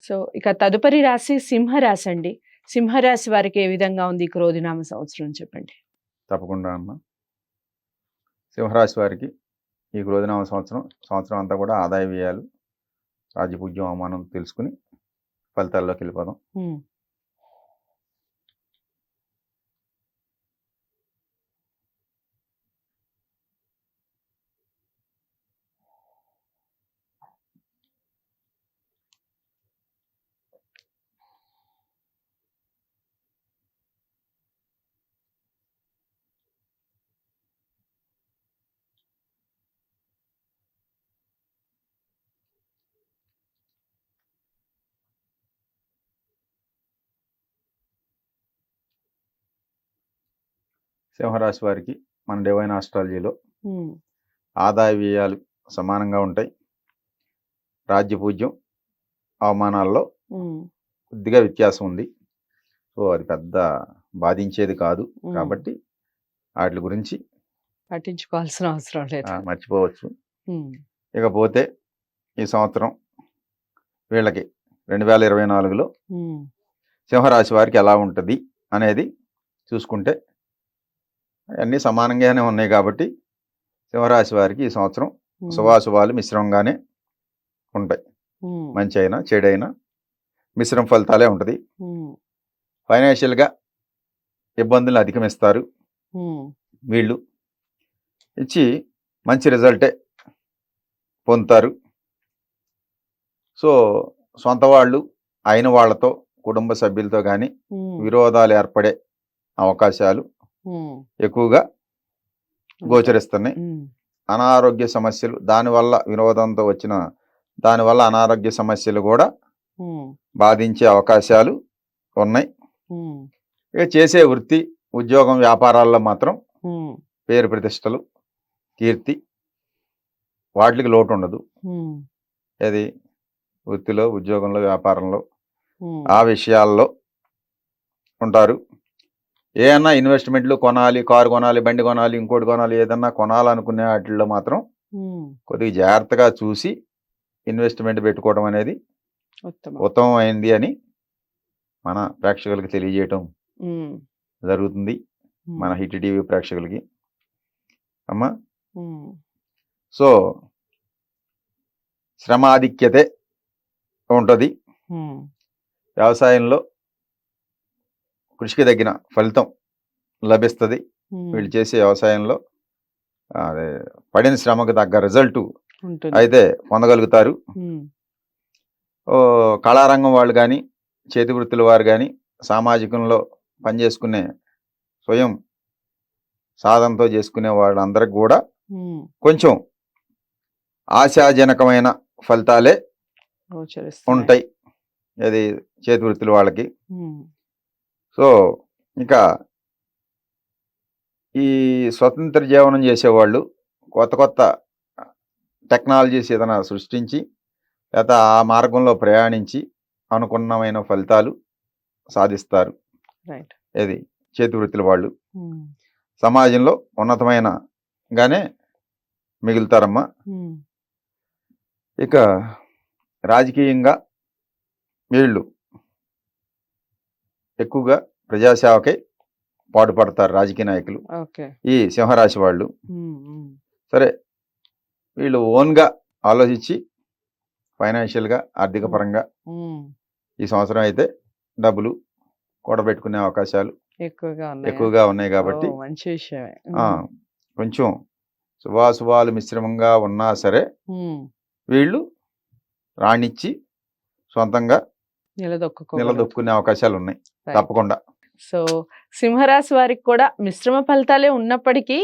So ఇక తదుపరి రాశి సింహరాశి అండి. సింహరాశి వారికి ఏ విధంగా ఉంది ఈ క్రోధినామ సంవత్సరం చెప్పండి? తప్పకుండా అమ్మ. సింహరాశి వారికి ఈ క్రోధినామ సంవత్సరం అంతా కూడా ఆదాయ వ్యయాలు, రాజ్యపూజ్యం, అవమానం తెలుసుకుని ఫలితాల్లోకి వెళ్ళిపోదాం. సింహరాశి వారికి మన డివైన్ ఆస్ట్రాలజీలో ఆదాయ వ్యయాలు సమానంగా ఉంటాయి. రాజ్యపూజ్యం, అవమానాల్లో కొద్దిగా వ్యత్యాసం ఉంది. సో అది పెద్ద బాధించేది కాదు కాబట్టి వాటి గురించి పట్టించుకోవాల్సిన అవసరం లేదు, మర్చిపోవచ్చు. ఇకపోతే ఈ సంవత్సరం వీళ్ళకి 2024లో సింహరాశి వారికి ఎలా ఉంటుంది అనేది చూసుకుంటే అన్నీ సమానంగానే ఉన్నాయి కాబట్టి సింహరాశి వారికి ఈ సంవత్సరం శుభాశుభాలు మిశ్రమంగానే ఉంటాయి. మంచి అయినా చెడైనా మిశ్రమ ఫలితాలే ఉంటుంది. ఫైనాన్షియల్గా ఇబ్బందులు అధిగమిస్తారు. వీళ్ళు ఇచ్చి మంచి రిజల్టే పొందుతారు. సో సొంత వాళ్ళు అయిన వాళ్ళతో, కుటుంబ సభ్యులతో కానీ విరోధాలు ఏర్పడే అవకాశాలు ఎక్కువగా గోచరిస్తున్నాయి. అనారోగ్య సమస్యలు, దానివల్ల అనారోగ్య సమస్యలు కూడా బాధించే అవకాశాలు ఉన్నాయి. ఇక చేసే వృత్తి, ఉద్యోగం, వ్యాపారాల్లో మాత్రం పేరు ప్రతిష్టలు, కీర్తి వాటికి లోటు ఉండదు. అది వృత్తిలో, ఉద్యోగంలో, వ్యాపారంలో ఆ విషయాల్లో ఉంటారు. ఏదన్నా ఇన్వెస్ట్మెంట్లు కొనాలి, కారు కొనాలి, బండి కొనాలి, ఇంకోటి కొనాలి, ఏదన్నా కొనాలనుకునే వాటిల్లో మాత్రం కొద్దిగా జాగ్రత్తగా చూసి ఇన్వెస్ట్మెంట్ పెట్టుకోవడం అనేది ఉత్తమమైంది అని మన ప్రేక్షకులకి తెలియజేయటం జరుగుతుంది. మన హిట్ టీవీ ప్రేక్షకులకి అమ్మా. సో శ్రమాధిక్యతే ఉంటుంది. వ్యవసాయంలో కృషికి తగిన ఫలితం లభిస్తుంది. వీళ్ళు చేసే వ్యవసాయంలో పడిన శ్రమకు తగ్గ రిజల్ట్ అయితే పొందగలుగుతారు. కళారంగం వాళ్ళు కానీ, చేతి వృత్తుల వారు కానీ, సామాజికంలో పనిచేసుకునే స్వయం సాధనతో చేసుకునే వాళ్ళందరికి కూడా కొంచెం ఆశాజనకమైన ఫలితాలే ఉంటాయి అది చేతి వృత్తుల వాళ్ళకి. సో ఇంకా ఈ స్వతంత్ర జీవనం చేసేవాళ్ళు కొత్త టెక్నాలజీస్ ఏదైనా సృష్టించి లేదా ఆ మార్గంలో ప్రయాణించి అనుకున్నమైన ఫలితాలు సాధిస్తారు. ఇది చేతి వృత్తుల వాళ్ళు సమాజంలో ఉన్నతమైనగానే మిగులుతారమ్మా. ఇక రాజకీయంగా వీళ్ళు ఎక్కువగా ప్రజాసేవకై పాటుపడతారు రాజకీయ నాయకులు, ఈ సింహరాశి వాళ్ళు. సరే వీళ్ళు ఓన్గా ఆలోచించి ఫైనాన్షియల్గా, ఆర్థిక పరంగా ఈ సంవత్సరం అయితే డబ్బులు కూడబెట్టుకునే అవకాశాలు ఎక్కువగా ఉన్నాయి కాబట్టి కొంచెం శుభాశుభాలు మిశ్రమంగా ఉన్నా సరే వీళ్ళు రాణించి సొంతంగా నిలదొక్కునే అవకాశాలు ఉన్నాయి తప్పకుండా. సో సింహరాశి వారికి కూడా మిశ్రమ ఫలితాలే ఉన్నప్పటికీ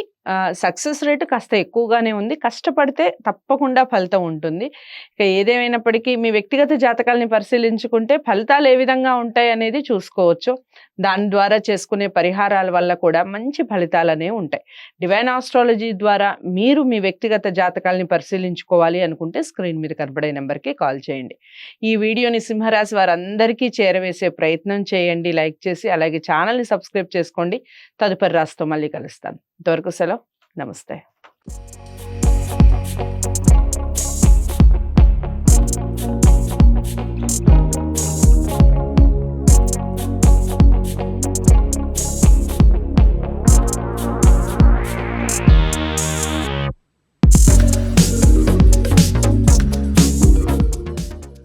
సక్సెస్ రేట్ కాస్త ఎక్కువగానే ఉంది. కష్టపడితే తప్పకుండా ఫలితం ఉంటుంది. ఇక ఏదేమైనప్పటికీ మీ వ్యక్తిగత జాతకాలని పరిశీలించుకుంటే ఫలితాలు ఏ విధంగా ఉంటాయి అనేది చూసుకోవచ్చు. దాని ద్వారా చేసుకునే పరిహారాల వల్ల కూడా మంచి ఫలితాలు అనేవి ఉంటాయి. డివైన్ ఆస్ట్రాలజీ ద్వారా మీరు మీ వ్యక్తిగత జాతకాలని పరిశీలించుకోవాలి అనుకుంటే స్క్రీన్ మీద కనబడే నెంబర్కి కాల్ చేయండి. ఈ వీడియోని సింహరాశి వారందరికీ చేరవేసే ప్రయత్నం చేయండి. లైక్ చేసి అలాగే ఛానల్ని సబ్స్క్రైబ్ చేసుకోండి. తదుపరి రాశితో మళ్ళీ కలుస్తాను. ఇంతవరకు సెలవు. నమస్తే.